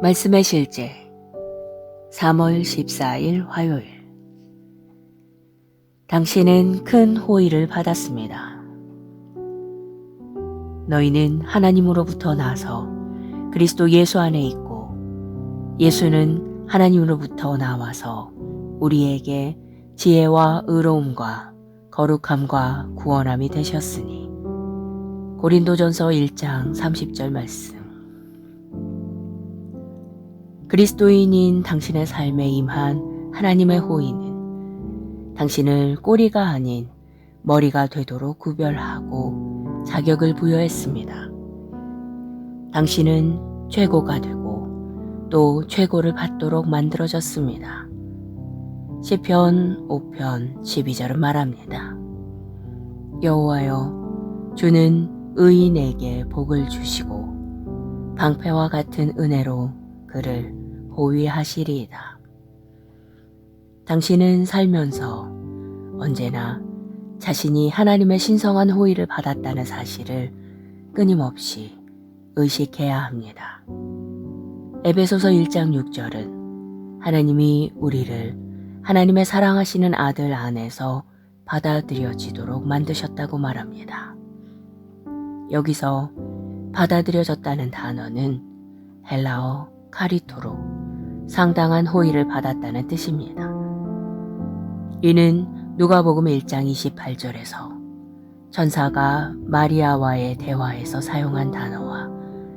말씀의 실제 3월 14일 화요일. 당신은 큰 호의를 받았습니다. 너희는 하나님으로부터 나서 그리스도 예수 안에 있고 예수는 하나님으로부터 나와서 우리에게 지혜와 의로움과 거룩함과 구원함이 되셨으니. 고린도전서 1장 30절 말씀. 그리스도인인 당신의 삶에 임한 하나님의 호의는 당신을 꼬리가 아닌 머리가 되도록 구별하고 자격을 부여했습니다. 당신은 최고가 되고 또 최고를 받도록 만들어졌습니다. 시편 5편 12절은 말합니다. 여호와여, 주는 의인에게 복을 주시고 방패와 같은 은혜로 그를 호위하시리이다. 당신은 살면서 언제나 자신이 하나님의 신성한 호의를 받았다는 사실을 끊임없이 의식해야 합니다. 에베소서 1장 6절은 하나님이 우리를 하나님의 사랑하시는 아들 안에서 받아들여지도록 만드셨다고 말합니다. 여기서 받아들여졌다는 단어는 헬라어 카리토로 상당한 호의를 받았다는 뜻입니다. 이는 누가복음 1장 28절에서 천사가 마리아와의 대화에서 사용한 단어와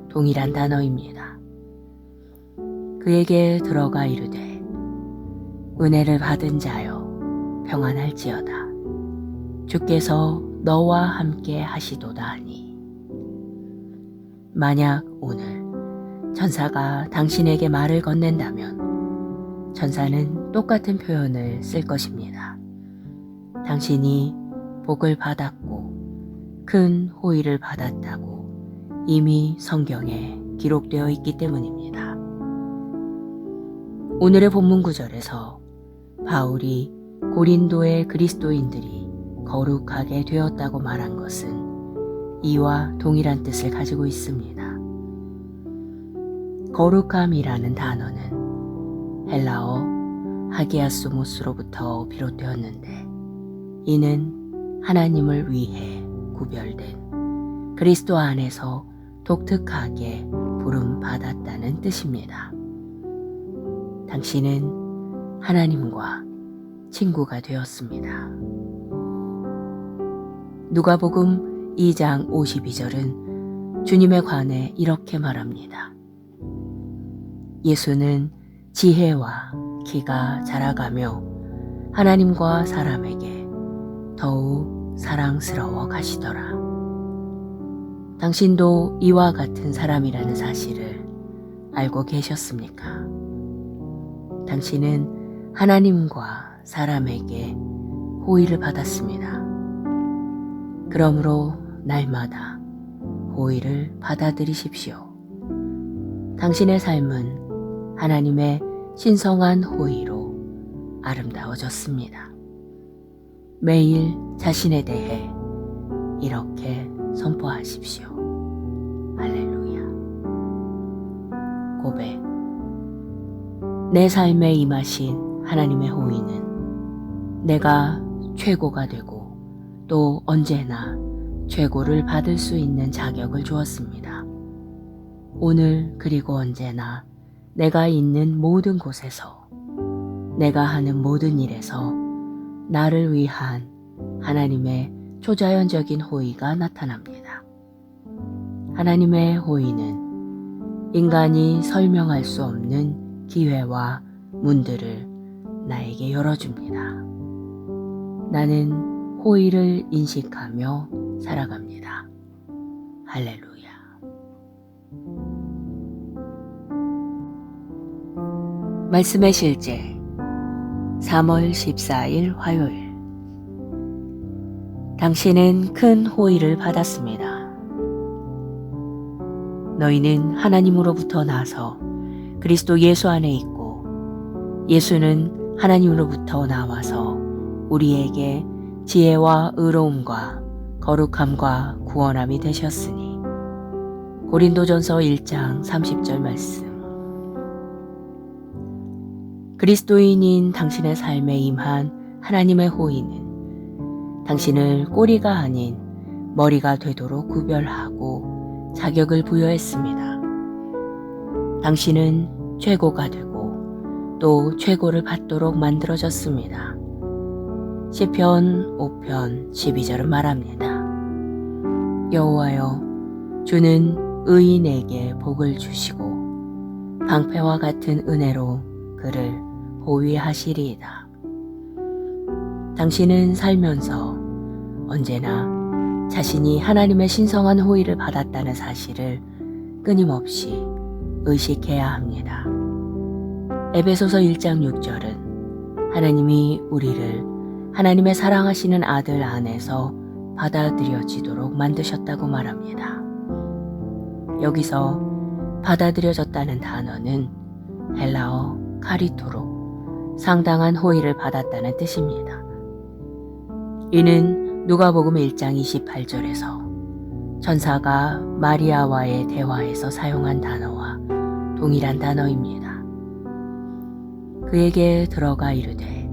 동일한 단어입니다. 그에게 들어가 이르되 은혜를 받은 자여 평안할지어다. 주께서 너와 함께 하시도다 하니. 만약 오늘 천사가 당신에게 말을 건넨다면 천사는 똑같은 표현을 쓸 것입니다. 당신이 복을 받았고 큰 호의를 받았다고 이미 성경에 기록되어 있기 때문입니다. 오늘의 본문 구절에서 바울이 고린도의 그리스도인들이 거룩하게 되었다고 말한 것은 이와 동일한 뜻을 가지고 있습니다. 거룩함이라는 단어는 헬라어 하기아스모스로부터 비롯되었는데 이는 하나님을 위해 구별된 그리스도 안에서 독특하게 부름받았다는 뜻입니다. 당신은 하나님과 친구가 되었습니다. 누가복음 2장 52절은 주님에 관해 이렇게 말합니다. 예수는 지혜와 키가 자라가며 하나님과 사람에게 더욱 사랑스러워 가시더라. 당신도 이와 같은 사람이라는 사실을 알고 계셨습니까? 당신은 하나님과 사람에게 호의를 받았습니다. 그러므로 날마다 호의를 받아들이십시오. 당신의 삶은 하나님의 신성한 호의로 아름다워졌습니다. 매일 자신에 대해 이렇게 선포하십시오. 할렐루야. 고백. 내 삶에 임하신 하나님의 호의는 내가 최고가 되고 또 언제나 최고를 받을 수 있는 자격을 주었습니다. 오늘 그리고 언제나 내가 있는 모든 곳에서 내가 하는 모든 일에서 나를 위한 하나님의 초자연적인 호의가 나타납니다. 하나님의 호의는 인간이 설명할 수 없는 기회와 문들을 나에게 열어줍니다. 나는 호의를 인식하며 살아갑니다. 할렐루야. 말씀의 실제 3월 14일 화요일. 당신은 큰 호의를 받았습니다. 너희는 하나님으로부터 나서 그리스도 예수 안에 있고 예수는 하나님으로부터 나와서 우리에게 지혜와 의로움과 거룩함과 구원함이 되셨으니. 고린도전서 1장 30절 말씀. 그리스도인인 당신의 삶에 임한 하나님의 호의는 당신을 꼬리가 아닌 머리가 되도록 구별하고 자격을 부여했습니다. 당신은 최고가 되고 또 최고를 받도록 만들어졌습니다. 시편 5편 12절은 말합니다. 여호와여, 주는 의인에게 복을 주시고 방패와 같은 은혜로 그를 보위하시리이다. 당신은 살면서 언제나 자신이 하나님의 신성한 호의를 받았다는 사실을 끊임없이 의식해야 합니다. 에베소서 1장 6절은 하나님이 우리를 하나님의 사랑하시는 아들 안에서 받아들여지도록 만드셨다고 말합니다. 여기서 받아들여졌다는 단어는 헬라어 카리토로 상당한 호의를 받았다는 뜻입니다. 이는 누가복음 1장 28절에서 천사가 마리아와의 대화에서 사용한 단어와 동일한 단어입니다. 그에게 들어가 이르되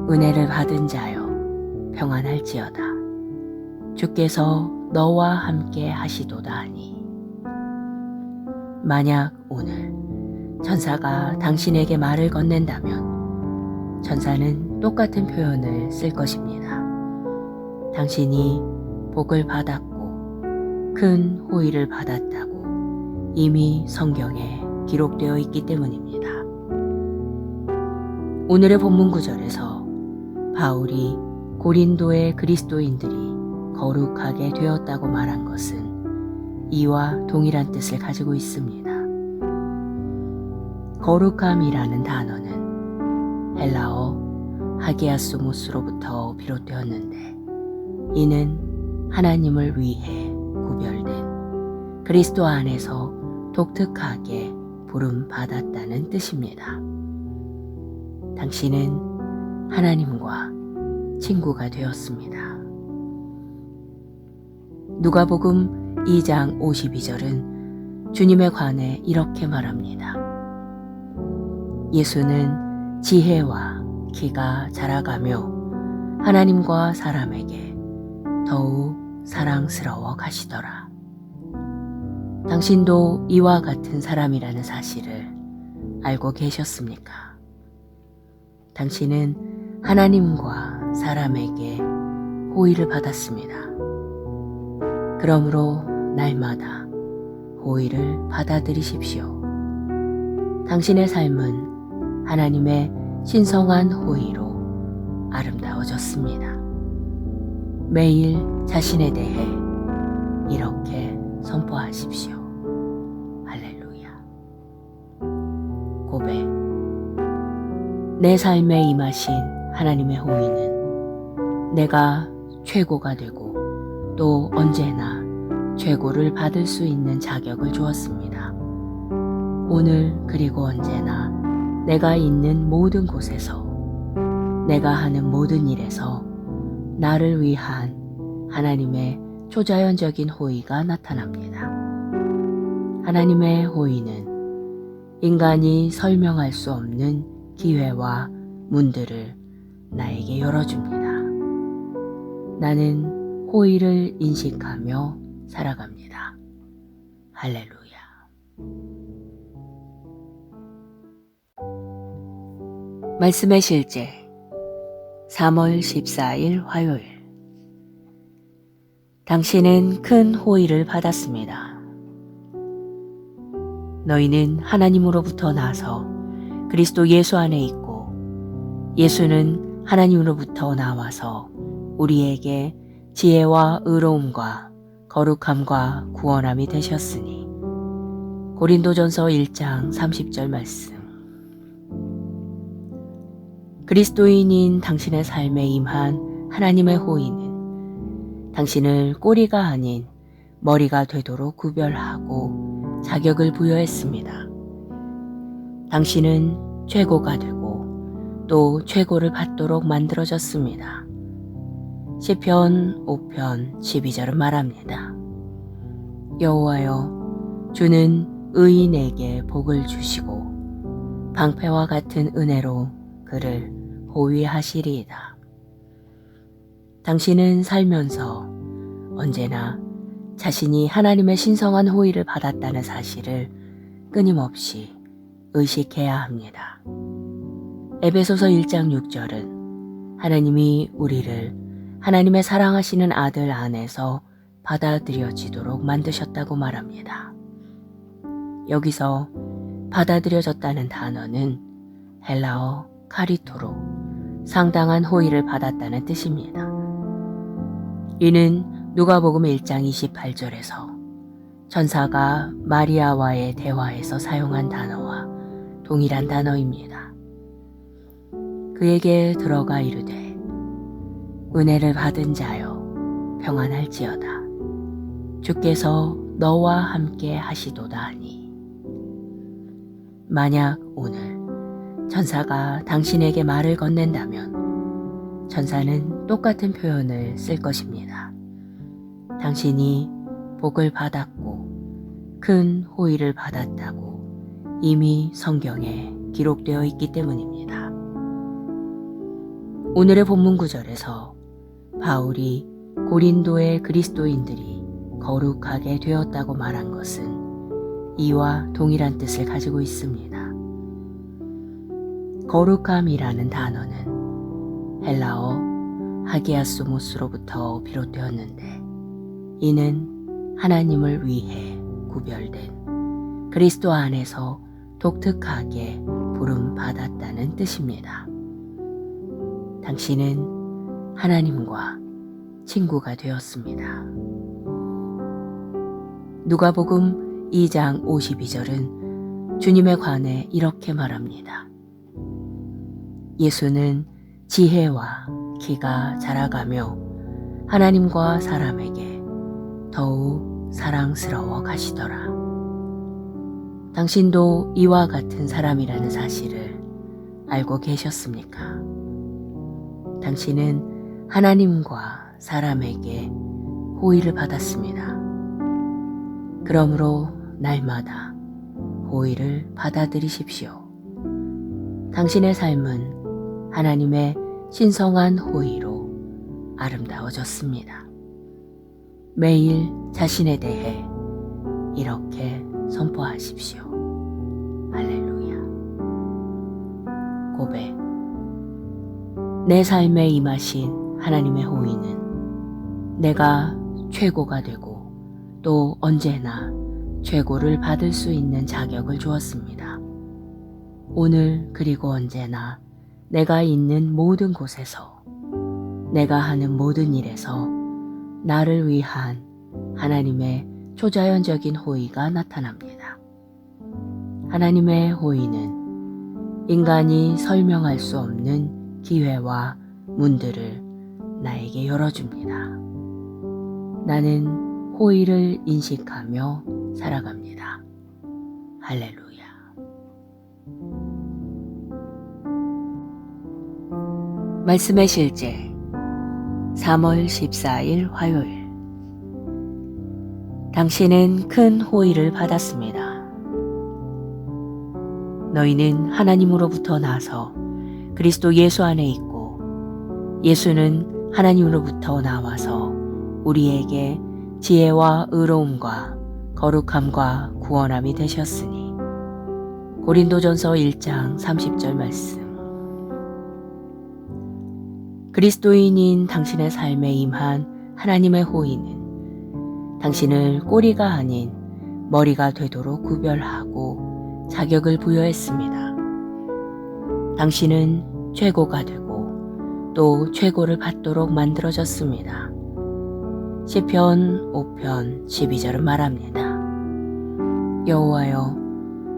은혜를 받은 자여 평안할지어다. 주께서 너와 함께 하시도다 하니. 만약 오늘 천사가 당신에게 말을 건넨다면 천사는 똑같은 표현을 쓸 것입니다. 당신이 복을 받았고 큰 호의를 받았다고 이미 성경에 기록되어 있기 때문입니다. 오늘의 본문 구절에서 바울이 고린도의 그리스도인들이 거룩하게 되었다고 말한 것은 이와 동일한 뜻을 가지고 있습니다. 거룩함이라는 단어는 헬라어 하기아소모스로부터 비롯되었는데 이는 하나님을 위해 구별된 그리스도 안에서 독특하게 부름받았다는 뜻입니다. 당신은 하나님과 친구가 되었습니다. 누가복음 2장 52절은 주님에 관해 이렇게 말합니다. 예수는 지혜와 키가 자라가며 하나님과 사람에게 더욱 사랑스러워 가시더라. 당신도 이와 같은 사람이라는 사실을 알고 계셨습니까? 당신은 하나님과 사람에게 호의를 받았습니다. 그러므로 날마다 호의를 받아들이십시오. 당신의 삶은 하나님의 신성한 호의로 아름다워졌습니다. 매일 자신에 대해 이렇게 선포하십시오. 할렐루야. 고백. 내 삶에 임하신 하나님의 호의는 내가 최고가 되고 또 언제나 최고를 받을 수 있는 자격을 주었습니다. 오늘 그리고 언제나 내가 있는 모든 곳에서 내가 하는 모든 일에서 나를 위한 하나님의 초자연적인 호의가 나타납니다. 하나님의 호의는 인간이 설명할 수 없는 기회와 문들을 나에게 열어줍니다. 나는 호의를 인식하며 살아갑니다. 할렐루야. 말씀의 실제 3월 14일 화요일. 당신은 큰 호의를 받았습니다. 너희는 하나님으로부터 나서 그리스도 예수 안에 있고 예수는 하나님으로부터 나와서 우리에게 지혜와 의로움과 거룩함과 구원함이 되셨으니. 고린도전서 1장 30절 말씀. 그리스도인인 당신의 삶에 임한 하나님의 호의는 당신을 꼬리가 아닌 머리가 되도록 구별하고 자격을 부여했습니다. 당신은 최고가 되고 또 최고를 받도록 만들어졌습니다. 시편 5편 12절은 말합니다. 여호와여, 주는 의인에게 복을 주시고 방패와 같은 은혜로 그를 호위하시리이다. 당신은 살면서 언제나 자신이 하나님의 신성한 호의를 받았다는 사실을 끊임없이 의식해야 합니다. 에베소서 1장 6절은 하나님이 우리를 하나님의 사랑하시는 아들 안에서 받아들여지도록 만드셨다고 말합니다. 여기서 받아들여졌다는 단어는 헬라어 카리토로 상당한 호의를 받았다는 뜻입니다. 이는 누가복음 1장 28절에서 천사가 마리아와의 대화에서 사용한 단어와 동일한 단어입니다. 그에게 들어가 이르되 은혜를 받은 자여 평안할지어다. 주께서 너와 함께 하시도다 하니. 만약 오늘 천사가 당신에게 말을 건넨다면 천사는 똑같은 표현을 쓸 것입니다. 당신이 복을 받았고 큰 호의를 받았다고 이미 성경에 기록되어 있기 때문입니다. 오늘의 본문 구절에서 바울이 고린도의 그리스도인들이 거룩하게 되었다고 말한 것은 이와 동일한 뜻을 가지고 있습니다. 거룩함이라는 단어는 헬라어 하기아스모스로부터 비롯되었는데 이는 하나님을 위해 구별된 그리스도 안에서 독특하게 부름받았다는 뜻입니다. 당신은 하나님과 친구가 되었습니다. 누가복음 2장 52절은 주님에 관해 이렇게 말합니다. 예수는 지혜와 키가 자라가며 하나님과 사람에게 더욱 사랑스러워 가시더라. 당신도 이와 같은 사람이라는 사실을 알고 계셨습니까? 당신은 하나님과 사람에게 호의를 받았습니다. 그러므로 날마다 호의를 받아들이십시오. 당신의 삶은 하나님의 신성한 호의로 아름다워졌습니다. 매일 자신에 대해 이렇게 선포하십시오. 할렐루야. 고백. 내 삶에 임하신 하나님의 호의는 내가 최고가 되고 또 언제나 최고를 받을 수 있는 자격을 주었습니다. 오늘 그리고 언제나 내가 있는 모든 곳에서 내가 하는 모든 일에서 나를 위한 하나님의 초자연적인 호의가 나타납니다. 하나님의 호의는 인간이 설명할 수 없는 기회와 문들을 나에게 열어줍니다. 나는 호의를 인식하며 살아갑니다. 할렐루야. 말씀의 실제 3월 14일 화요일. 당신은 큰 호의를 받았습니다. 너희는 하나님으로부터 나서 그리스도 예수 안에 있고 예수는 하나님으로부터 나와서 우리에게 지혜와 의로움과 거룩함과 구원함이 되셨으니. 고린도전서 1장 30절 말씀. 그리스도인인 당신의 삶에 임한 하나님의 호의는 당신을 꼬리가 아닌 머리가 되도록 구별하고 자격을 부여했습니다. 당신은 최고가 되고 또 최고를 받도록 만들어졌습니다. 시편 5편 12절은 말합니다. 여호와여,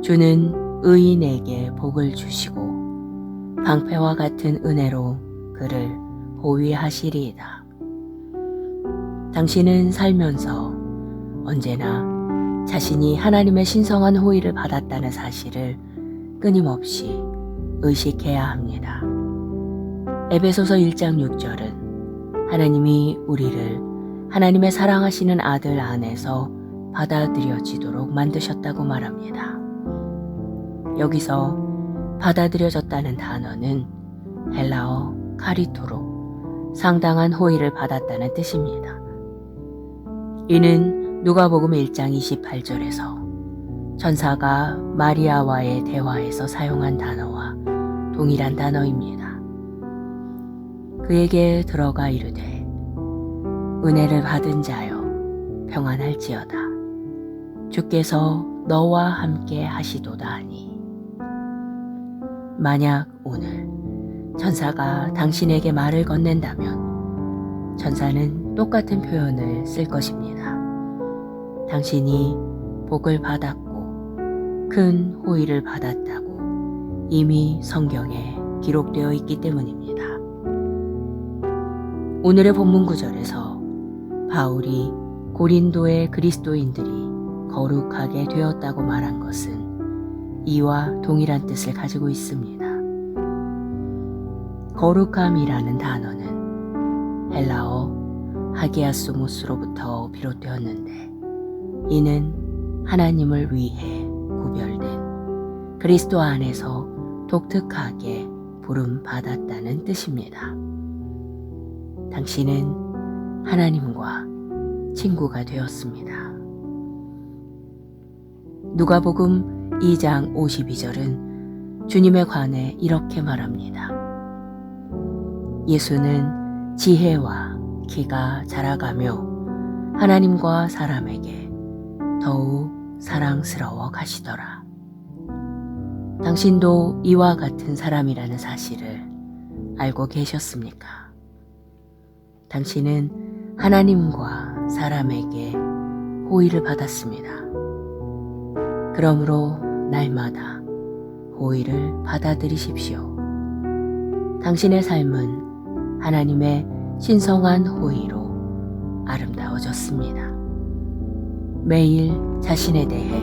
주는 의인에게 복을 주시고 방패와 같은 은혜로 그를 호위하시리이다. 당신은 살면서 언제나 자신이 하나님의 신성한 호의를 받았다는 사실을 끊임없이 의식해야 합니다. 에베소서 1장 6절은 하나님이 우리를 하나님의 사랑하시는 아들 안에서 받아들여지도록 만드셨다고 말합니다. 여기서 받아들여졌다는 단어는 헬라어 카리토로 상당한 호의를 받았다는 뜻입니다. 이는 누가복음 1장 28절에서 천사가 마리아와의 대화에서 사용한 단어와 동일한 단어입니다. 그에게 들어가 이르되 은혜를 받은 자여 평안할지어다. 주께서 너와 함께 하시도다 하니. 만약 오늘 천사가 당신에게 말을 건넨다면 천사는 똑같은 표현을 쓸 것입니다. 당신이 복을 받았고 큰 호의를 받았다고 이미 성경에 기록되어 있기 때문입니다. 오늘의 본문 구절에서 바울이 고린도의 그리스도인들이 거룩하게 되었다고 말한 것은 이와 동일한 뜻을 가지고 있습니다. 거룩함이라는 단어는 헬라어 하기아소모스로부터 비롯되었는데 이는 하나님을 위해 구별된 그리스도 안에서 독특하게 부름받았다는 뜻입니다. 당신은 하나님과 친구가 되었습니다. 누가복음 2장 52절은 주님에 관해 이렇게 말합니다. 예수는 지혜와 키가 자라가며 하나님과 사람에게 더욱 사랑스러워 가시더라. 당신도 이와 같은 사람이라는 사실을 알고 계셨습니까? 당신은 하나님과 사람에게 호의를 받았습니다. 그러므로 날마다 호의를 받아들이십시오. 당신의 삶은 하나님의 신성한 호의로 아름다워졌습니다. 매일 자신에 대해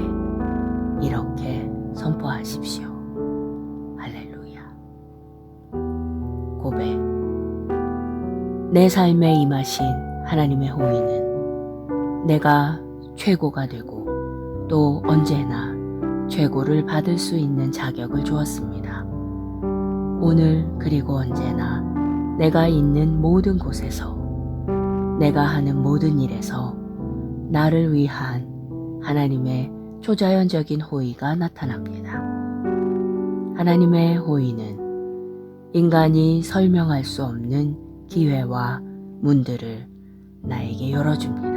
이렇게 선포하십시오. 할렐루야. 고백. 내 삶에 임하신 하나님의 호의는 내가 최고가 되고 또 언제나 최고를 받을 수 있는 자격을 주었습니다. 오늘 그리고 언제나 내가 있는 모든 곳에서 내가 하는 모든 일에서 나를 위한 하나님의 초자연적인 호의가 나타납니다. 하나님의 호의는 인간이 설명할 수 없는 기회와 문들을 나에게 열어줍니다.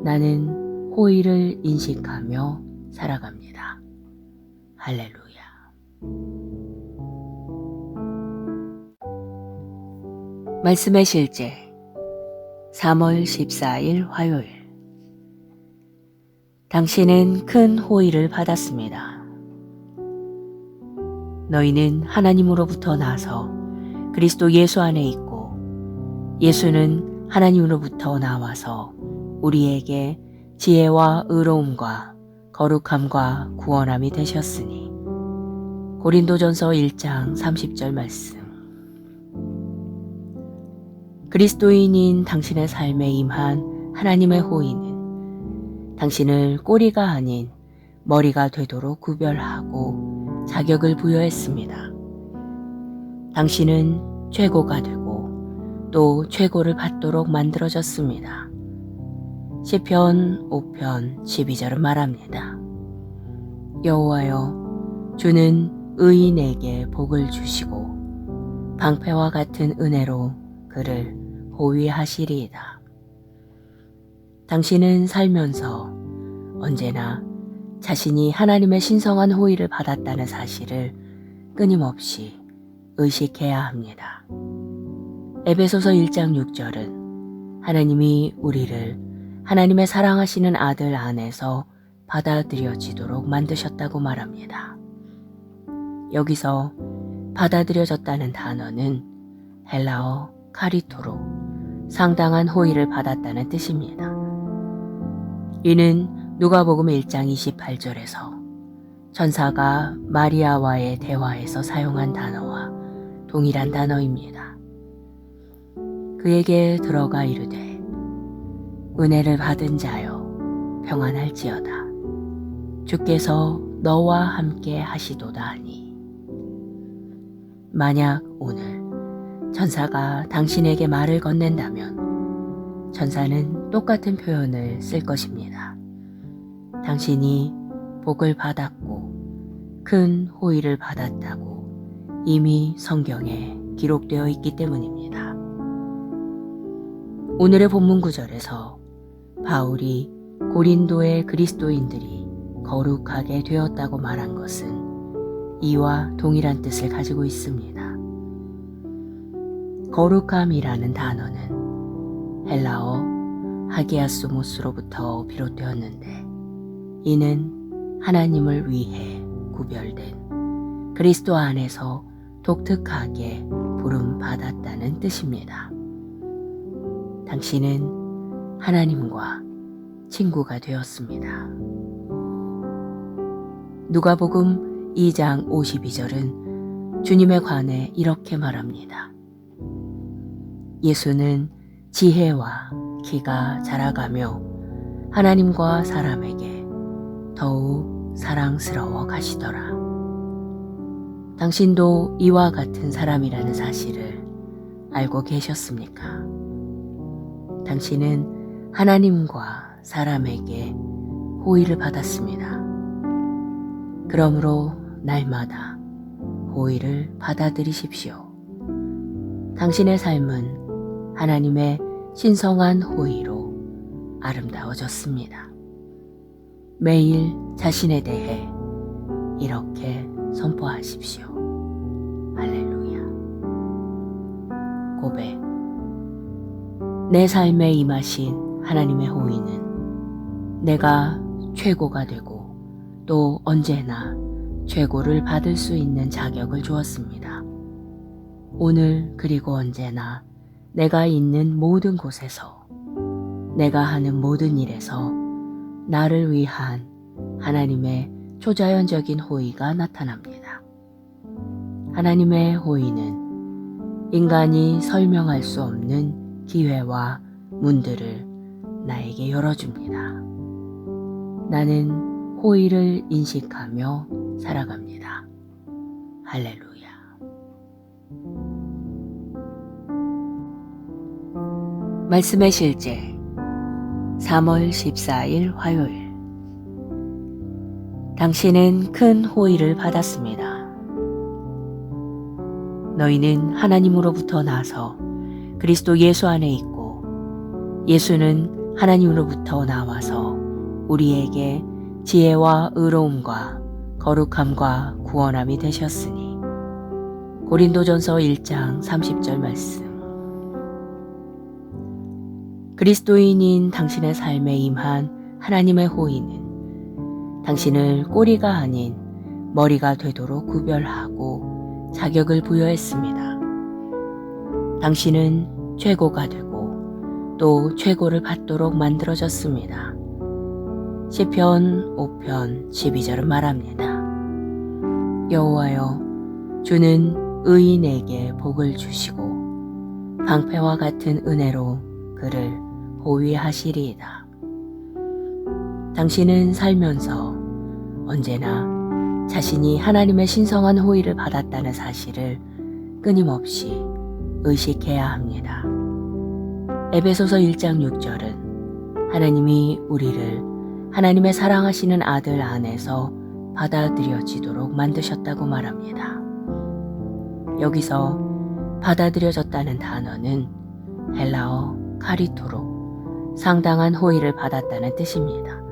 나는 호의를 인식하며 살아갑니다. 할렐루야. 말씀의 실제 3월 14일 화요일. 당신은 큰 호의를 받았습니다. 너희는 하나님으로부터 나서 그리스도 예수 안에 있고 예수는 하나님으로부터 나와서 우리에게 지혜와 의로움과 거룩함과 구원함이 되셨으니. 고린도전서 1장 30절 말씀. 그리스도인인 당신의 삶에 임한 하나님의 호의는 당신을 꼬리가 아닌 머리가 되도록 구별하고 자격을 부여했습니다. 당신은 최고가 되고 또 최고를 받도록 만들어졌습니다. 시편 5편 12절은 말합니다. 여호와여, 주는 의인에게 복을 주시고 방패와 같은 은혜로 그를 호위하시리이다. 당신은 살면서 언제나 자신이 하나님의 신성한 호의를 받았다는 사실을 끊임없이 의식해야 합니다. 에베소서 1장 6절은 하나님이 우리를 하나님의 사랑하시는 아들 안에서 받아들여지도록 만드셨다고 말합니다. 여기서 받아들여졌다는 단어는 헬라어 카리토로 상당한 호의를 받았다는 뜻입니다. 이는 누가복음 1장 28절에서 천사가 마리아와의 대화에서 사용한 단어와 동일한 단어입니다. 그에게 들어가 이르되 은혜를 받은 자여 평안할지어다. 주께서 너와 함께 하시도다 하니. 만약 오늘 천사가 당신에게 말을 건넨다면 천사는 똑같은 표현을 쓸 것입니다. 당신이 복을 받았고 큰 호의를 받았다고 이미 성경에 기록되어 있기 때문입니다. 오늘의 본문 구절에서 바울이 고린도의 그리스도인들이 거룩하게 되었다고 말한 것은 이와 동일한 뜻을 가지고 있습니다. 거룩함이라는 단어는 헬라어 하기아스모스로부터 비롯되었는데 이는 하나님을 위해 구별된 그리스도 안에서 독특하게 부름받았다는 뜻입니다. 당신은 하나님과 친구가 되었습니다. 누가복음 2장 52절은 주님에 관해 이렇게 말합니다. 예수는 지혜와 키가 자라가며 하나님과 사람에게 더욱 사랑스러워 가시더라. 당신도 이와 같은 사람이라는 사실을 알고 계셨습니까? 당신은 하나님과 사람에게 호의를 받았습니다. 그러므로 날마다 호의를 받아들이십시오. 당신의 삶은 하나님의 신성한 호의로 아름다워졌습니다. 매일 자신에 대해 이렇게 선포하십시오. 할렐루야. 고백. 내 삶에 임하신 하나님의 호의는 내가 최고가 되고 또 언제나 최고를 받을 수 있는 자격을 주었습니다. 오늘 그리고 언제나 내가 있는 모든 곳에서 내가 하는 모든 일에서 나를 위한 하나님의 초자연적인 호의가 나타납니다. 하나님의 호의는 인간이 설명할 수 없는 기회와 문들을 나에게 열어줍니다. 나는 호의를 인식하며 살아갑니다. 할렐루야. 말씀의 실제 3월 14일 화요일. 당신은 큰 호의를 받았습니다. 너희는 하나님으로부터 나서 그리스도 예수 안에 있고 예수는 하나님으로부터 나와서 우리에게 지혜와 의로움과 거룩함과 구원함이 되셨으니. 고린도전서 1장 30절 말씀. 그리스도인인 당신의 삶에 임한 하나님의 호의는 당신을 꼬리가 아닌 머리가 되도록 구별하고 자격을 부여했습니다. 당신은 최고가 되고 또 최고를 받도록 만들어졌습니다. 시편 5편 12절은 말합니다. 여호와여, 주는 의인에게 복을 주시고 방패와 같은 은혜로 그를 보위하시리이다. 당신은 살면서 언제나 자신이 하나님의 신성한 호의를 받았다는 사실을 끊임없이 의식해야 합니다. 에베소서 1장 6절은 하나님이 우리를 하나님의 사랑하시는 아들 안에서 받아들여지도록 만드셨다고 말합니다. 여기서 받아들여졌다는 단어는 헬라어 카리토로 상당한 호의를 받았다는 뜻입니다.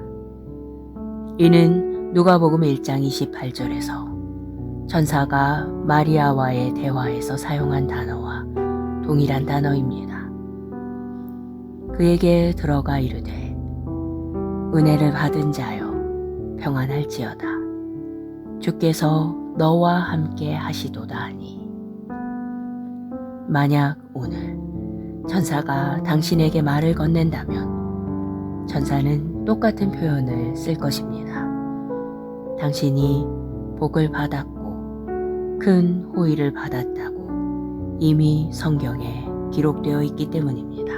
이는 누가복음 1장 28절에서 천사가 마리아와의 대화에서 사용한 단어와 동일한 단어입니다. 그에게 들어가 이르되 은혜를 받은 자여 평안할지어다. 주께서 너와 함께 하시도다 하니. 만약 오늘 천사가 당신에게 말을 건넨다면 천사는 똑같은 표현을 쓸 것입니다. 당신이 복을 받았고 큰 호의를 받았다고 이미 성경에 기록되어 있기 때문입니다.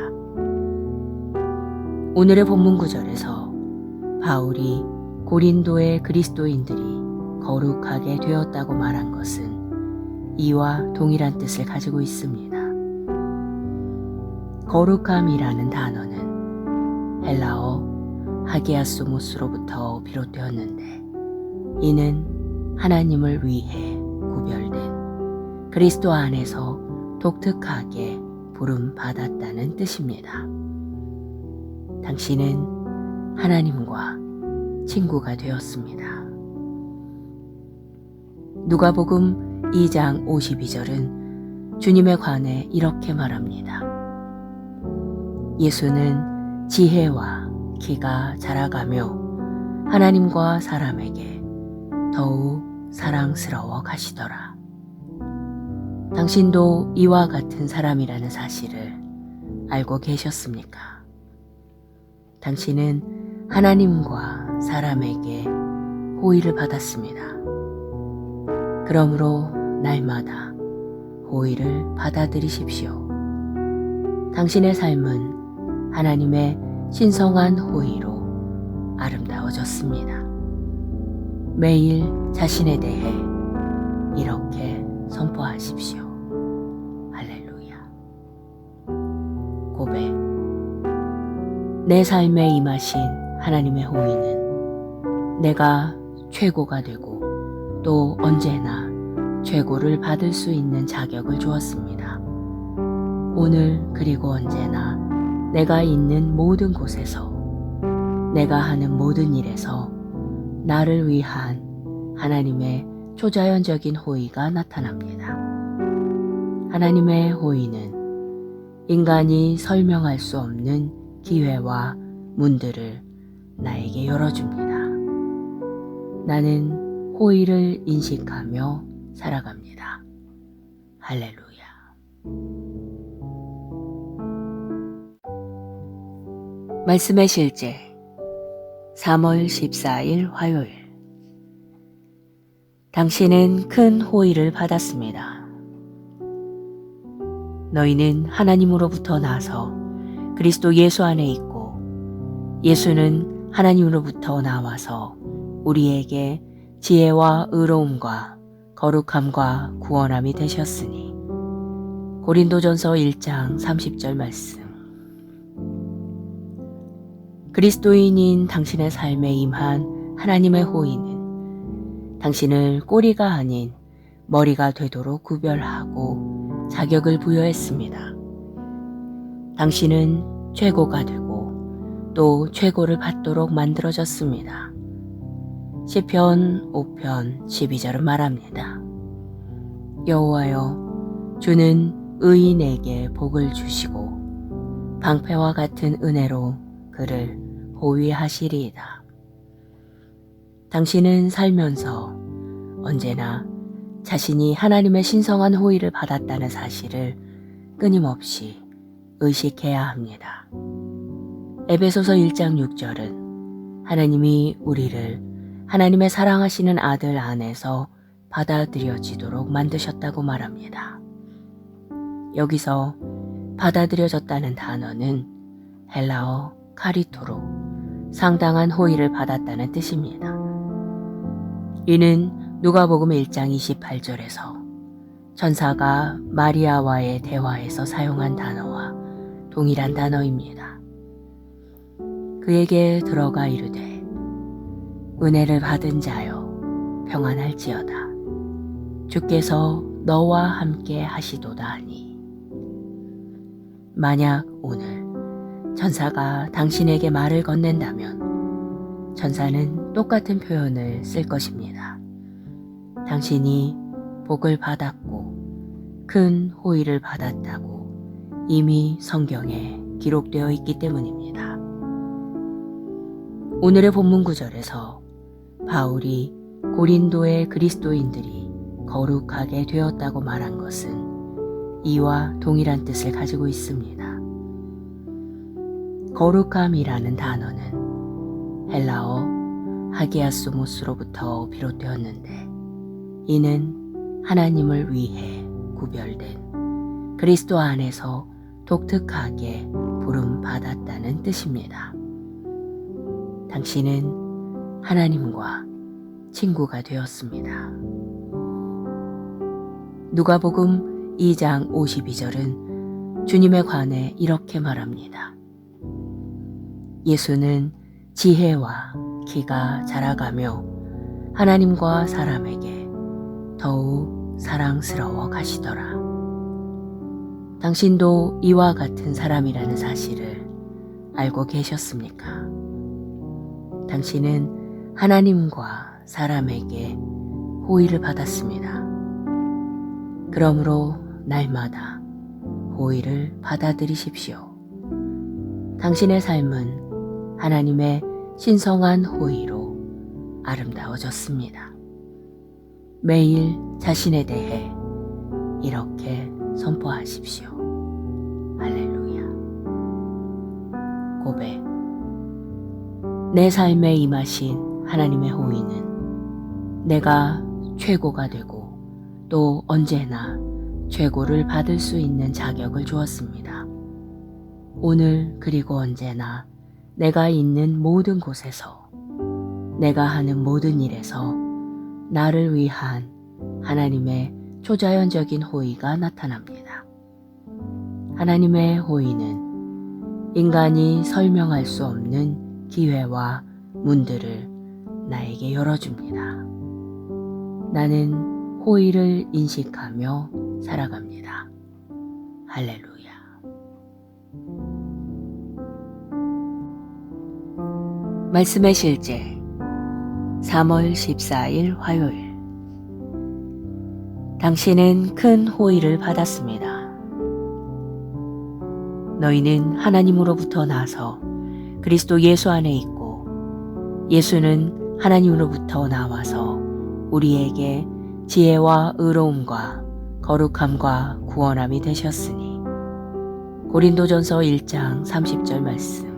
오늘의 본문 구절에서 바울이 고린도의 그리스도인들이 거룩하게 되었다고 말한 것은 이와 동일한 뜻을 가지고 있습니다. 거룩함이라는 단어는 헬라어 하기아소모스로부터 비롯되었는데, 이는 하나님을 위해 구별된 그리스도 안에서 독특하게 부름받았다는 뜻입니다. 당신은 하나님과 친구가 되었습니다. 누가복음 2장 52절은 주님에 관해 이렇게 말합니다. 예수는 지혜와 키가 자라가며 하나님과 사람에게 더욱 사랑스러워 가시더라. 당신도 이와 같은 사람이라는 사실을 알고 계셨습니까? 당신은 하나님과 사람에게 호의를 받았습니다. 그러므로 날마다 호의를 받아들이십시오. 당신의 삶은 하나님의 신성한 호의로 아름다워졌습니다. 매일 자신에 대해 이렇게 선포하십시오. 할렐루야. 고백. 내 삶에 임하신 하나님의 호의는 내가 최고가 되고 또 언제나 최고를 받을 수 있는 자격을 주었습니다. 오늘 그리고 언제나 내가 있는 모든 곳에서, 내가 하는 모든 일에서 나를 위한 하나님의 초자연적인 호의가 나타납니다. 하나님의 호의는 인간이 설명할 수 없는 기회와 문들을 나에게 열어줍니다. 나는 호의를 인식하며 살아갑니다. 할렐루야. 말씀의 실제 3월 14일 화요일. 당신은 큰 호의를 받았습니다. 너희는 하나님으로부터 나서 그리스도 예수 안에 있고, 예수는 하나님으로부터 나와서 우리에게 지혜와 의로움과 거룩함과 구원함이 되셨으니. 고린도전서 1장 30절 말씀. 그리스도인인 당신의 삶에 임한 하나님의 호의는 당신을 꼬리가 아닌 머리가 되도록 구별하고 자격을 부여했습니다. 당신은 최고가 되고 또 최고를 받도록 만들어졌습니다. 시편 5편 12절은 말합니다. 여호와여, 주는 의인에게 복을 주시고 방패와 같은 은혜로 그를 호위하시리이다. 당신은 살면서 언제나 자신이 하나님의 신성한 호의를 받았다는 사실을 끊임없이 의식해야 합니다. 에베소서 1장 6절은 하나님이 우리를 하나님의 사랑하시는 아들 안에서 받아들여지도록 만드셨다고 말합니다. 여기서 받아들여졌다는 단어는 헬라어 카리토로 상당한 호의를 받았다는 뜻입니다. 이는 누가복음 1장 28절에서 천사가 마리아와의 대화에서 사용한 단어와 동일한 단어입니다. 그에게 들어가 이르되 은혜를 받은 자여 평안할지어다. 주께서 너와 함께 하시도다 하니. 만약 오늘 천사가 당신에게 말을 건넨다면 천사는 똑같은 표현을 쓸 것입니다. 당신이 복을 받았고 큰 호의를 받았다고 이미 성경에 기록되어 있기 때문입니다. 오늘의 본문 구절에서 바울이 고린도의 그리스도인들이 거룩하게 되었다고 말한 것은 이와 동일한 뜻을 가지고 있습니다. 거룩함이라는 단어는 헬라어 하기아소모스로부터 비롯되었는데, 이는 하나님을 위해 구별된 그리스도 안에서 독특하게 부름받았다는 뜻입니다. 당신은 하나님과 친구가 되었습니다. 누가복음 2장 52절은 주님에 관해 이렇게 말합니다. 예수는 지혜와 키가 자라가며 하나님과 사람에게 더욱 사랑스러워 가시더라. 당신도 이와 같은 사람이라는 사실을 알고 계셨습니까? 당신은 하나님과 사람에게 호의를 받았습니다. 그러므로 날마다 호의를 받아들이십시오. 당신의 삶은 하나님의 신성한 호의로 아름다워졌습니다. 매일 자신에 대해 이렇게 선포하십시오. 할렐루야. 고백. 내 삶에 임하신 하나님의 호의는 내가 최고가 되고 또 언제나 최고를 받을 수 있는 자격을 주었습니다. 오늘 그리고 언제나 내가 있는 모든 곳에서 내가 하는 모든 일에서 나를 위한 하나님의 초자연적인 호의가 나타납니다. 하나님의 호의는 인간이 설명할 수 없는 기회와 문들을 나에게 열어줍니다. 나는 호의를 인식하며 살아갑니다. 할렐루야. 말씀의 실제 3월 14일 화요일. 당신은 큰 호의를 받았습니다. 너희는 하나님으로부터 나서 그리스도 예수 안에 있고 예수는 하나님으로부터 나와서 우리에게 지혜와 의로움과 거룩함과 구원함이 되셨으니. 고린도전서 1장 30절 말씀.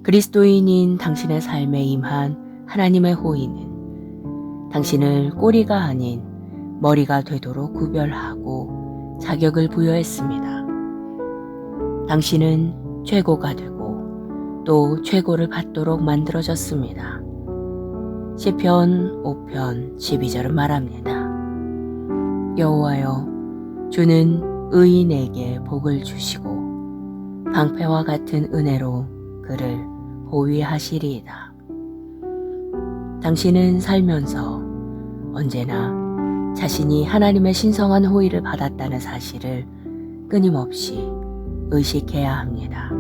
그리스도인인 당신의 삶에 임한 하나님의 호의는 당신을 꼬리가 아닌 머리가 되도록 구별하고 자격을 부여했습니다. 당신은 최고가 되고 또 최고를 받도록 만들어졌습니다. 시편 5편 12절은 말합니다. 여호와여, 주는 의인에게 복을 주시고 방패와 같은 은혜로 그를 보위하시리이다. 당신은 살면서 언제나 자신이 하나님의 신성한 호의를 받았다는 사실을 끊임없이 의식해야 합니다.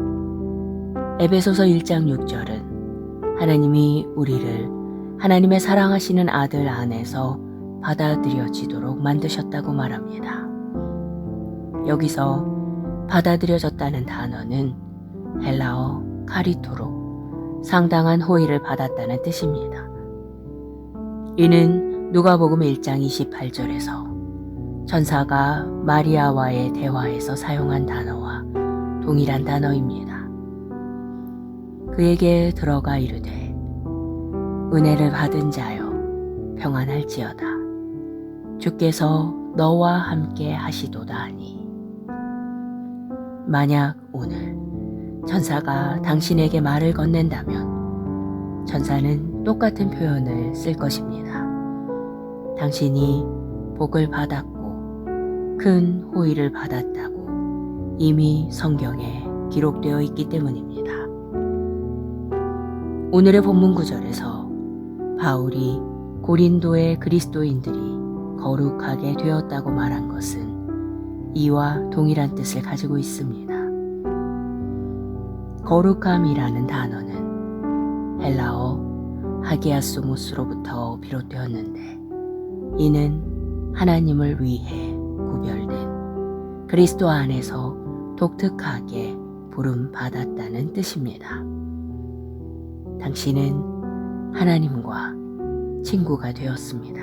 에베소서 1장 6절은 하나님이 우리를 하나님의 사랑하시는 아들 안에서 받아들여지도록 만드셨다고 말합니다. 여기서 받아들여졌다는 단어는 헬라어 카리토로 상당한 호의를 받았다는 뜻입니다. 이는 누가복음 1장 28절에서 천사가 마리아와의 대화에서 사용한 단어와 동일한 단어입니다. 그에게 들어가 이르되 은혜를 받은 자여 평안할지어다. 주께서 너와 함께 하시도다 하니. 만약 오늘 천사가 당신에게 말을 건넨다면 천사는 똑같은 표현을 쓸 것입니다. 당신이 복을 받았고 큰 호의를 받았다고 이미 성경에 기록되어 있기 때문입니다. 오늘의 본문 구절에서 바울이 고린도의 그리스도인들이 거룩하게 되었다고 말한 것은 이와 동일한 뜻을 가지고 있습니다. 거룩함이라는 단어는 헬라어 하기아소모스로부터 비롯되었는데 이는 하나님을 위해 구별된 그리스도 안에서 독특하게 부름받았다는 뜻입니다. 당신은 하나님과 친구가 되었습니다.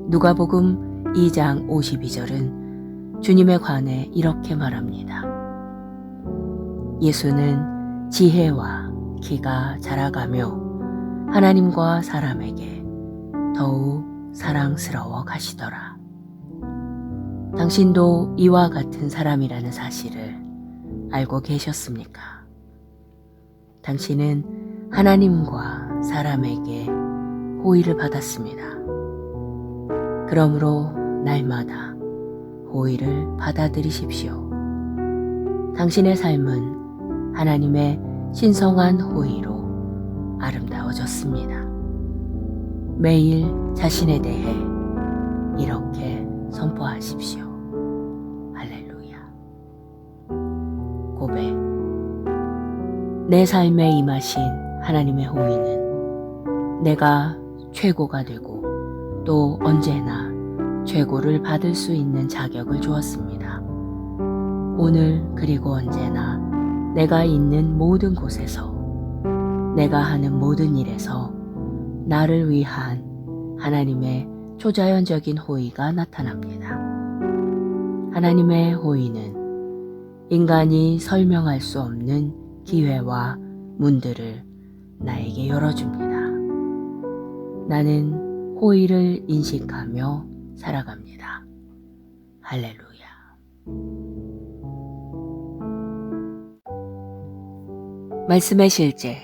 누가복음 2장 52절은 주님에 관해 이렇게 말합니다. 예수는 지혜와 키가 자라가며 하나님과 사람에게 더욱 사랑스러워 가시더라. 당신도 이와 같은 사람이라는 사실을 알고 계셨습니까? 당신은 하나님과 사람에게 호의를 받았습니다. 그러므로 날마다 호의를 받아들이십시오. 당신의 삶은 하나님의 신성한 호의로 아름다워졌습니다. 매일 자신에 대해 이렇게 선포하십시오. 할렐루야. 고백. 내 삶에 임하신 하나님의 호의는 내가 최고가 되고 또 언제나 최고를 받을 수 있는 자격을 주었습니다. 오늘 그리고 언제나 내가 있는 모든 곳에서, 내가 하는 모든 일에서 나를 위한 하나님의 초자연적인 호의가 나타납니다. 하나님의 호의는 인간이 설명할 수 없는 기회와 문들을 나에게 열어줍니다. 나는 호의를 인식하며 살아갑니다. 할렐루야. 말씀의 실제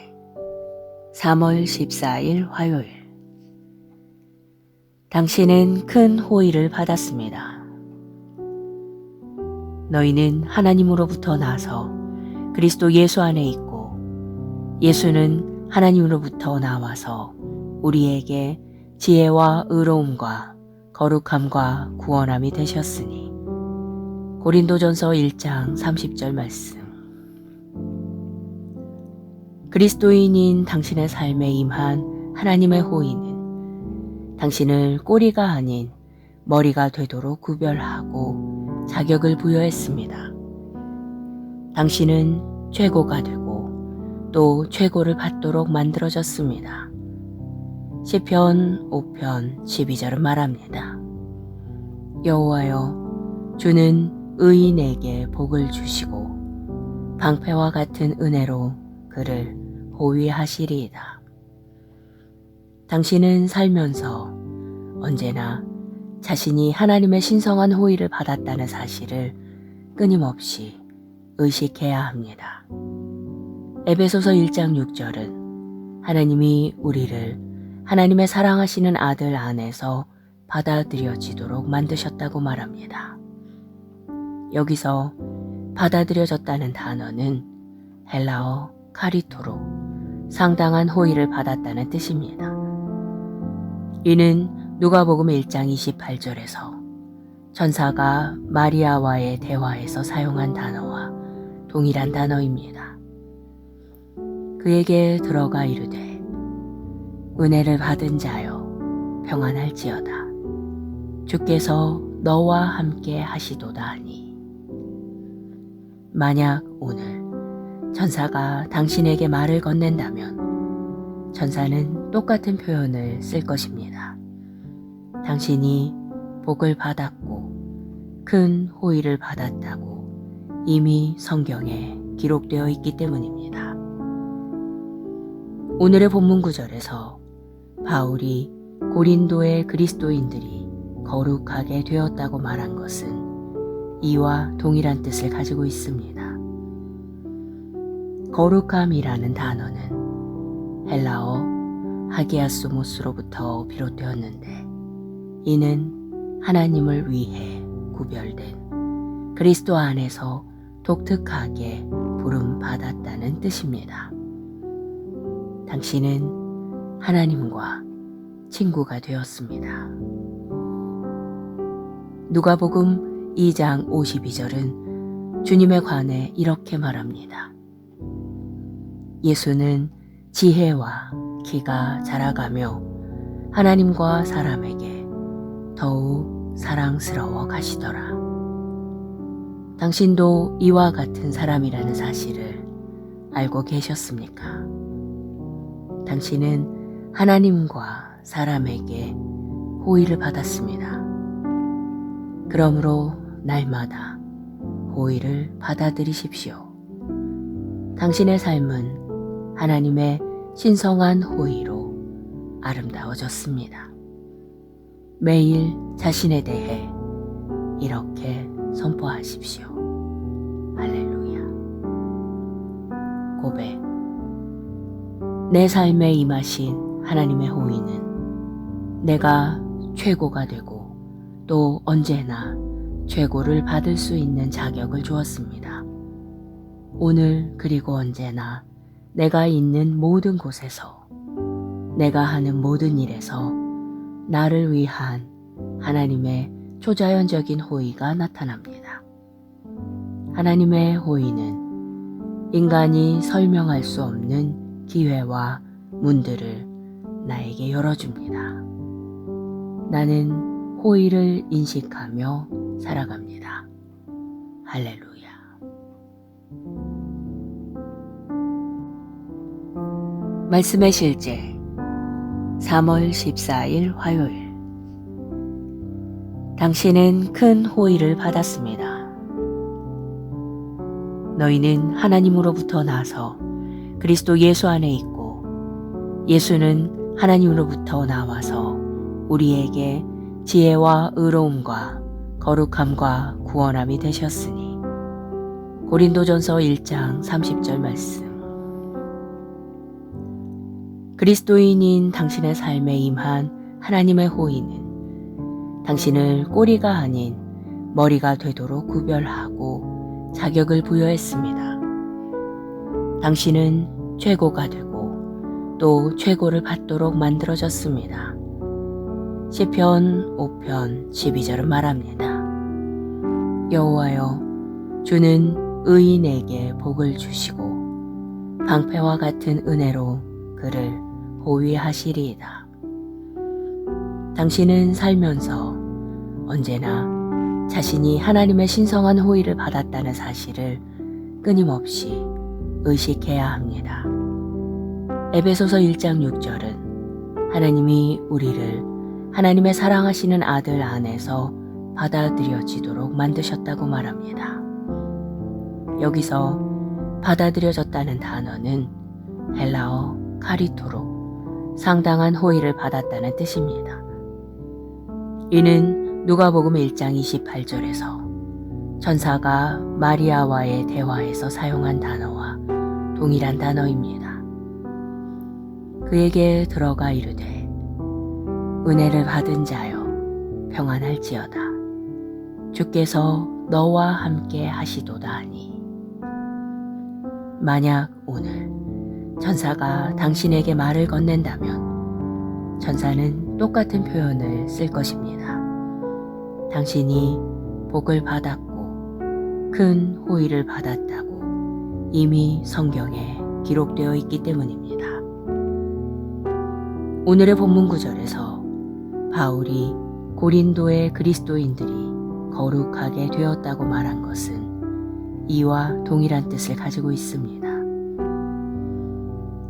3월 14일 화요일. 당신은 큰 호의를 받았습니다. 너희는 하나님으로부터 나서 그리스도 예수 안에 있고 예수는 하나님으로부터 나와서 우리에게 지혜와 의로움과 거룩함과 구원함이 되셨으니. 고린도전서 1장 30절 말씀. 그리스도인인 당신의 삶에 임한 하나님의 호의는 당신을 꼬리가 아닌 머리가 되도록 구별하고 자격을 부여했습니다. 당신은 최고가 되고 또 최고를 받도록 만들어졌습니다. 시편 5편 12절은 말합니다. 여호와여, 주는 의인에게 복을 주시고 방패와 같은 은혜로 그를 호위하시리이다. 당신은 살면서 언제나 자신이 하나님의 신성한 호의를 받았다는 사실을 끊임없이 의식해야 합니다. 에베소서 1장 6절은 하나님이 우리를 하나님의 사랑하시는 아들 안에서 받아들여지도록 만드셨다고 말합니다. 여기서 받아들여졌다는 단어는 헬라어 카리토로 상당한 호의를 받았다는 뜻입니다. 이는 누가복음 1장 28절에서 천사가 마리아와의 대화에서 사용한 단어와 동일한 단어입니다. 그에게 들어가 이르되 은혜를 받은 자여 평안할지어다. 주께서 너와 함께 하시도다 하니. 만약 오늘 천사가 당신에게 말을 건넨다면 천사는 똑같은 표현을 쓸 것입니다. 당신이 복을 받았고 큰 호의를 받았다고 이미 성경에 기록되어 있기 때문입니다. 오늘의 본문 구절에서 바울이 고린도의 그리스도인들이 거룩하게 되었다고 말한 것은 이와 동일한 뜻을 가지고 있습니다. 거룩함이라는 단어는 헬라어 하기아스모스로부터 비롯되었는데 이는 하나님을 위해 구별된 그리스도 안에서 독특하게 부름받았다는 뜻입니다. 당신은 하나님과 친구가 되었습니다. 누가복음 2장 52절은 주님에 관해 이렇게 말합니다. 예수는 지혜와 키가 자라가며 하나님과 사람에게 더욱 사랑스러워 가시더라. 당신도 이와 같은 사람이라는 사실을 알고 계셨습니까? 당신은 하나님과 사람에게 호의를 받았습니다. 그러므로 날마다 호의를 받아들이십시오. 당신의 삶은 하나님의 신성한 호의로 아름다워졌습니다. 매일 자신에 대해 이렇게 선포하십시오. 할렐루야. 고백. 내 삶에 임하신 하나님의 호의는 내가 최고가 되고 또 언제나 최고를 받을 수 있는 자격을 주었습니다. 오늘 그리고 언제나 내가 있는 모든 곳에서, 내가 하는 모든 일에서 나를 위한 하나님의 초자연적인 호의가 나타납니다. 하나님의 호의는 인간이 설명할 수 없는 기회와 문들을 나에게 열어줍니다. 나는 호의를 인식하며 살아갑니다. 할렐루야. 말씀의 실제 3월 14일 화요일. 당신은 큰 호의를 받았습니다. 너희는 하나님으로부터 나서 그리스도 예수 안에 있고 예수는 하나님으로부터 나와서 우리에게 지혜와 의로움과 거룩함과 구원함이 되셨으니. 고린도전서 1장 30절 말씀. 그리스도인인 당신의 삶에 임한 하나님의 호의는 당신을 꼬리가 아닌 머리가 되도록 구별하고 자격을 부여했습니다. 당신은 최고가 되고 또 최고를 받도록 만들어졌습니다. 시편 5편 12절은 말합니다. 여호와여, 주는 의인에게 복을 주시고 방패와 같은 은혜로 그를 보위하시리이다. 당신은 살면서 언제나 자신이 하나님의 신성한 호의를 받았다는 사실을 끊임없이 의식해야 합니다. 에베소서 1장 6절은 하나님이 우리를 하나님의 사랑하시는 아들 안에서 받아들여지도록 만드셨다고 말합니다. 여기서 받아들여졌다는 단어는 헬라어 카리토로 상당한 호의를 받았다는 뜻입니다. 이는 누가복음 1장 28절에서 천사가 마리아와의 대화에서 사용한 단어와 동일한 단어입니다. 그에게 들어가 이르되 은혜를 받은 자여 평안할지어다. 주께서 너와 함께 하시도다 하니. 만약 오늘 천사가 당신에게 말을 건넨다면 천사는 똑같은 표현을 쓸 것입니다. 당신이 복을 받았고 큰 호의를 받았다고 이미 성경에 기록되어 있기 때문입니다. 오늘의 본문 구절에서 바울이 고린도의 그리스도인들이 거룩하게 되었다고 말한 것은 이와 동일한 뜻을 가지고 있습니다.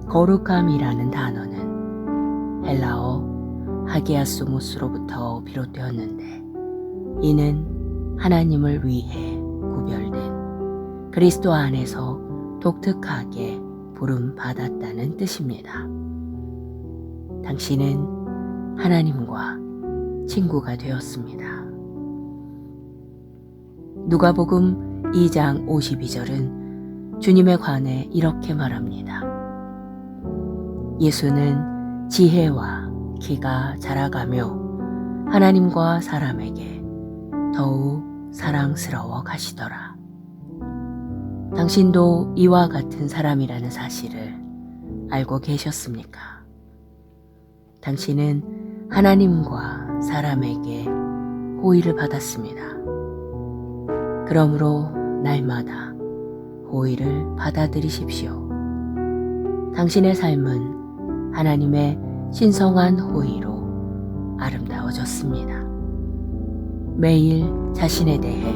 거룩함이라는 단어는 헬라어 하기아소모스로부터 비롯되었는데 이는 하나님을 위해 구별된 그리스도 안에서 독특하게 부름받았다는 뜻입니다. 당신은 하나님과 친구가 되었습니다. 누가복음 2장 52절은 주님에 관해 이렇게 말합니다. 예수는 지혜와 키가 자라가며 하나님과 사람에게 더욱 사랑스러워 가시더라. 당신도 이와 같은 사람이라는 사실을 알고 계셨습니까? 당신은 하나님과 사람에게 호의를 받았습니다. 그러므로 날마다 호의를 받아들이십시오. 당신의 삶은 하나님의 신성한 호의로 아름다워졌습니다. 매일 자신에 대해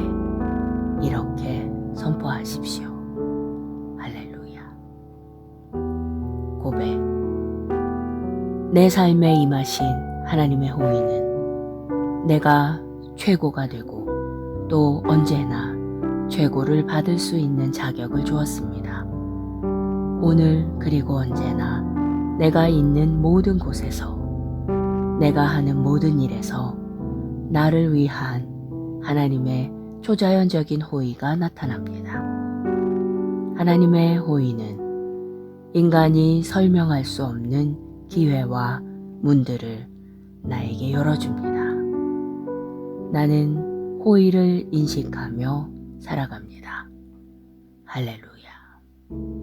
이렇게 선포하십시오. 할렐루야. 고백. 내 삶에 임하신 하나님의 호의는 내가 최고가 되고 또 언제나 최고를 받을 수 있는 자격을 주었습니다. 오늘 그리고 언제나 내가 있는 모든 곳에서, 내가 하는 모든 일에서 나를 위한 하나님의 초자연적인 호의가 나타납니다. 하나님의 호의는 인간이 설명할 수 없는 기회와 문들을 나에게 열어줍니다. 나는 호의를 인식하며 살아갑니다. 할렐루야.